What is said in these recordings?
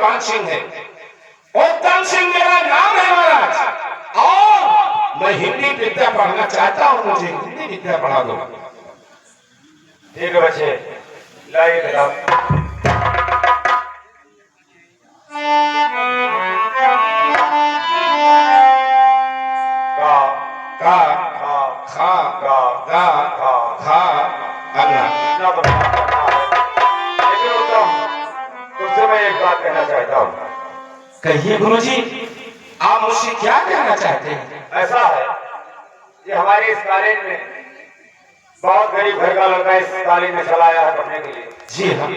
उत्तान सिंह है। उत्तान सिंह मेरा नाम है महाराज, और मैं हिंदी विद्या पढ़ना चाहता हूँ, मुझे हिंदी विद्या पढ़ा दो। ठीक है बच्चे, लाइए किताब। का का खा खा गा गा खा अन्ना। इतना तो नहीं करना है। लेकिन उत्तम, तुमसे मैं एक बात कहना चाहता हूँ। कहिए गुरुजी, आप मुझसे क्या कहना चाहते हैं? ऐसा है कि हमारे इस कॉलेज में बहुत गरीब घर का लड़का इस कॉलेज में चला आया है पढ़ने के लिए। जी हाँ।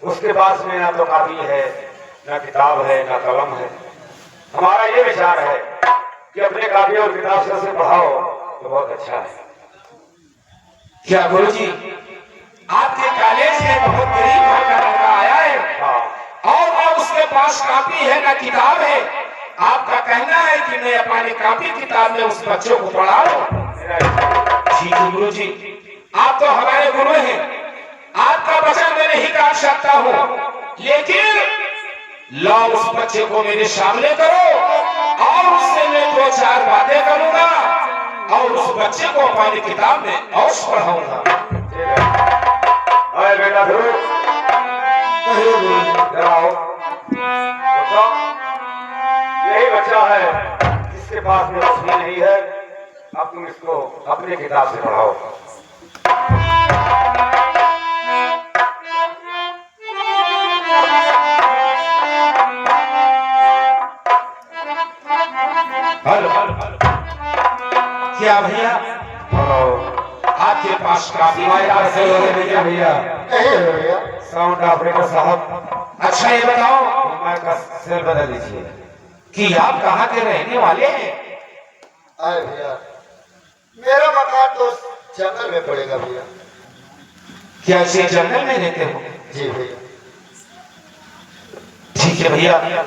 उसके पास में ना तो कापी है, ना किताब है, ना कलम है। हमारा ये विचार है कि अपने कापी और किताब से उसे पढ़ाओ तो बहुत अच्छा है। क्या गुरुजी, आपके कॉलेज में बहुत गरीब घर का लड़का आया है हाँ, और उसके पास कापी है ना किताब है। आपका कहना है कि मैं अपने कापी किताब में उस बच्चों को पढ़ाऊं? ठीक है गुरुजी, आप तो हमारे गुरु हैं, आपका वचन मैं नहीं काट सकता हूँ, लेकिन लाओ उस बच्चे को मेरे सामने करो और उससे मैं 2-4 बातें करूंगा और उस बच्चे को अपनी किताब में अवश्य पढ़ाऊंगा। ठीक है। अरे बेटा ध्रुव, इधर आओ। बताओ, यही बच्चा है जिसके पास में रोशनी नहीं है। अब तुम इसको अपनी किताब से पढ़ाओ। हेलो, क्या भैया आपके पास काफी भैया भैया साउंड ऑपरेटर साहब, अच्छा ये बताओ मैं का सेल बदल दीजिए। कि आप कहाँ के रहने वाले हैं? अरे भैया, मेरा मकान तो जंगल में पड़ेगा भैया। क्या इसे जंगल में रहते हो? जी भैया। ठीक है भैया,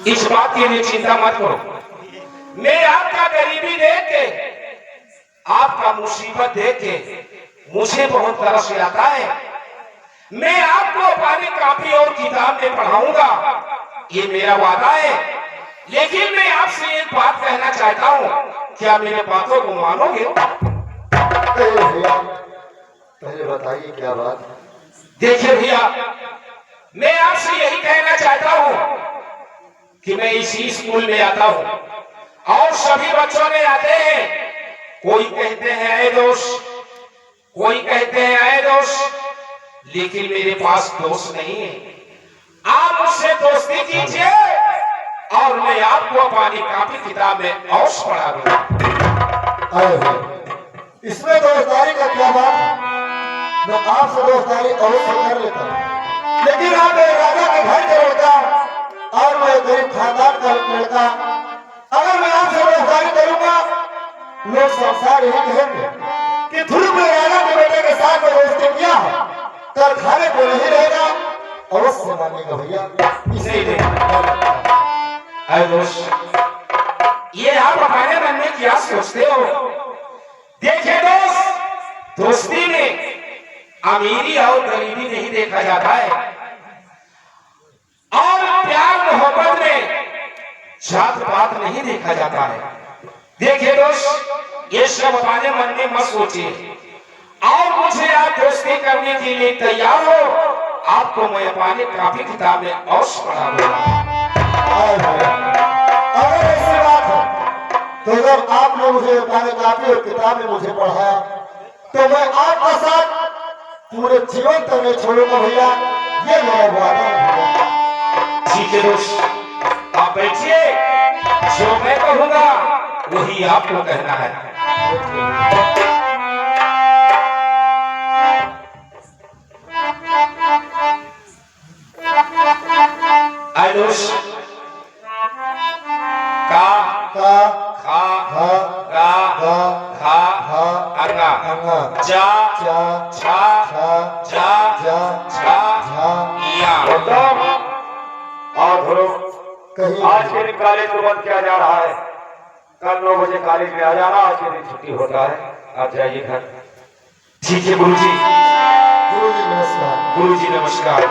इस बात के लिए चिंता मत करो। मैं आपका गरीबी देख के, आपका मुसीबत देख के मुझे बहुत तरस आता है। मैं आपको अपनी कापी और किताब में पढ़ाऊंगा, ये मेरा वादा है। लेकिन मैं आपसे एक बात कहना चाहता हूँ, क्या मेरे बातों को मानोगे? पहले भैया, पहले बताइए क्या बात। देखिए भैया, मैं आपसे यही कहना चाहता हूँ कि मैं इसी स्कूल में आता हूँ और सभी बच्चों में आते हैं। कोई कहते हैं आए दोस्त, कोई कहते हैं आए दोस्त, लेकिन मेरे पास दोस्त नहीं है। आप मुझसे दोस्ती कीजिए और मैं आपको अपनी कापी किताब में अवश्य पढ़ा दूंगा। अरे भैया, इसमें दोस्तारी का क्या बात है? मैं आपसे दोस्तारी अवश्य कर लेता हूँ, लेकिन आप एक राजा के घर के लड़का और मैं गरीब खानदान का लड़का, अगर मैं आपसे दोस्तारी करूंगा लोग संसार यही कहेंगे कि ध्रुव ने राजा के बेटे के साथ में दोस्ती किया है, कल खाने को नहीं रहेगा। अवश्य मानेगा भैया, इसीलिए अरे दोस्त, ये आप हमारे मन में क्या सोचते हो? देखिए दोस्त, दोस्ती में अमीरी और गरीबी नहीं देखा जाता है, और प्यार मोहब्बत में जात पात नहीं देखा जाता है। देखिए दोस्त, ये सब अपने मन में मत सोचिए और मुझे आप दोस्ती करने के लिए तैयार हो, आपको मैं अपने कापी किताब में अवश्य पढ़ा दूंगा। अगर ऐसी बात है तो अगर आपने मुझे अपने कापी और किताब में मुझे पढ़ाया तो मैं आपका साथ पूरे जीवन तक नहीं छोड़ूंगा भैया, ये मेरा वादा है भैया। ठीक है दोस्त, आप बैठिए, जो मैं कहूंगा वही आपको कहना है। आयुष का का खा हा गा गा घा हा अंगा अंगा जा चा छा छा जा जा छा झा या। उत्तम और ध्रुव, कहीं आज के दिन कॉलेज को बंद किया जा रहा है। कल 9 बजे कॉलेज में आ जाना। आज के दिन छुट्टी होता है, आप जाइए घर। ठीक है गुरुजी। गुरुजी नमस्कार। गुरुजी नमस्कार।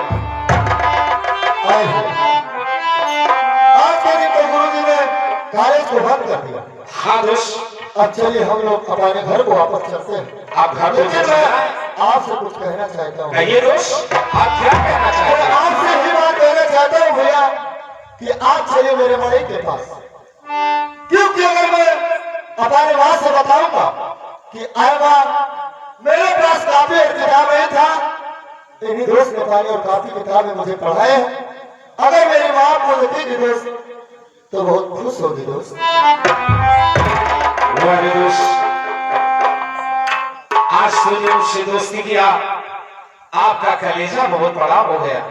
आए हैं। को बंद कर दिया। हाँ दोस्त, अब चलिए हम लोग अपने घर को वापस चलते हैं। आप घर को लेकिन मैं आपसे कुछ कहना चाहता हूँ। कहिए दोस्त, आप क्या कहना चाहते हैं? आपसे ही बात कहना चाहता हूँ भैया कि आप चलिए मेरे मणि के पास, क्योंकि अगर मैं अपने माँ से बताऊंगा कि आए माँ मेरे पास काफी और किताब नहीं था, इन्हीं दोस्त ने पानी और काफी किताबें मुझे पढ़ाए हैं। अगर मेरी माँ को देखेगी दोस्त तो बहुत खुश होगी दोस्त। वाह दोस्त, आज तूने मुझसे दोस्ती किया, आपका कलेजा बहुत बड़ा हो गया।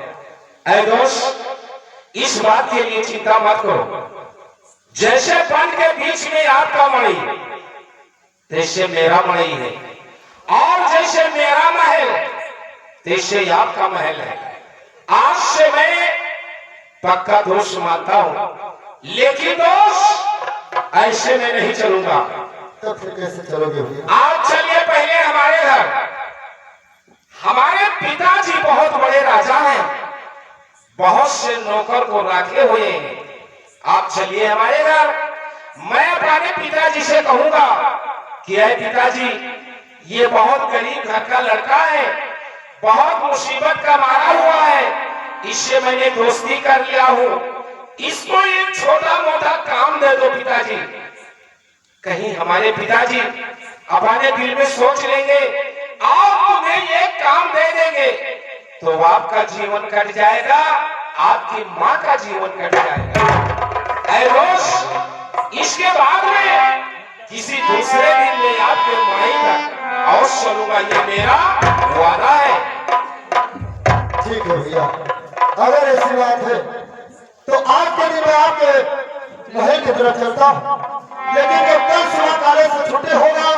ऐ दोस्त, इस बात के लिए चिंता मत करो। जैसे बन के बीच में आपका मणि, तैसे मेरा मणि है, और जैसे मेरा महल तैसे आपका महल है। आज से मैं पक्का दोस्त मानता हूं, लेकिन दोस्त ऐसे में नहीं चलूंगा। तो फिर कैसे चलोगे भैया? आज चलिए पहले हमारे घर। हमारे पिताजी बहुत बड़े राजा हैं, बहुत से नौकर को रखे हुए हैं। आप चलिए हमारे घर। मैं अपने पिताजी से कहूंगा कि अरे पिताजी, ये बहुत गरीब घर का लड़का है, बहुत मुसीबत का मारा हुआ है, इससे मैंने दोस्ती कर लिया हूं, इसको एक छोटा मोटा काम दे दो पिताजी। कहीं हमारे पिताजी अपने दिल में सोच लेंगे और तुम्हें ये काम दे देंगे तो आपका जीवन कट जाएगा, आपकी माँ का जीवन कट जाएगा। ऐ दोस्त, इसके बाद में किसी दूसरे दिन में आपके मणि तक और चलूंगा, ये मेरा वादा है। ठीक है भैया, अगर ऐसी बात है तो आज के दिन मैं आपके महल की तरफ चलता हूँ, लेकिन जब कल सुबह कॉलेज से छुट्टी होगा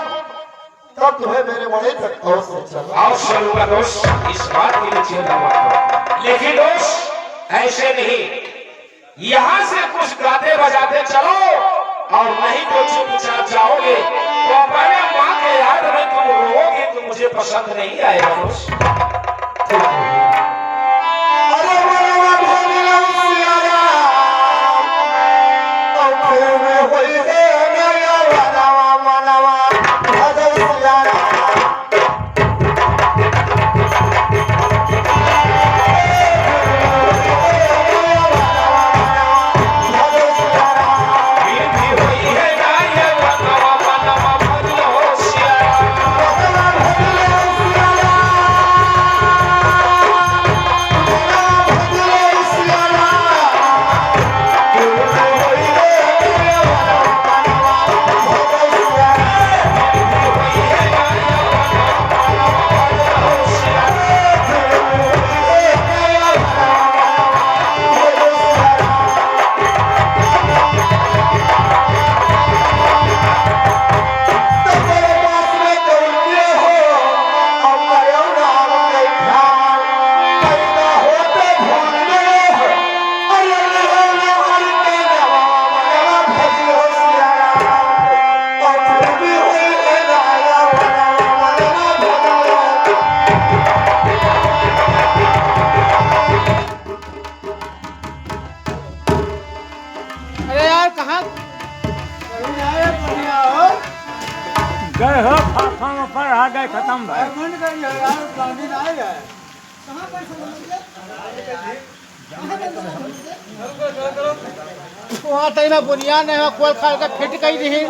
तब तुम्हें मेरे मणि तक अवश्य चलना। और चलूंगा दोस्त, इस बात के लिए चिंता मत करो। लेकिन दोस्त ऐसे नहीं, यहाँ से कुछ गाते बजाते चलो, और नहीं तो चुपचाप जाओगे तो अपने माँ के याद में तुम रोओगे तो मुझे पसंद नहीं आएगा दोस्त। अरे मनवा भोला सियारा, आँखें में हुई है नया मनवा, मनवा भजन सियारा। गए हो फाफा पर आ गए खत्म भाई। वहाँ तक ना बुनियाद नहीं हो, कोल खाल का फिट कही रही।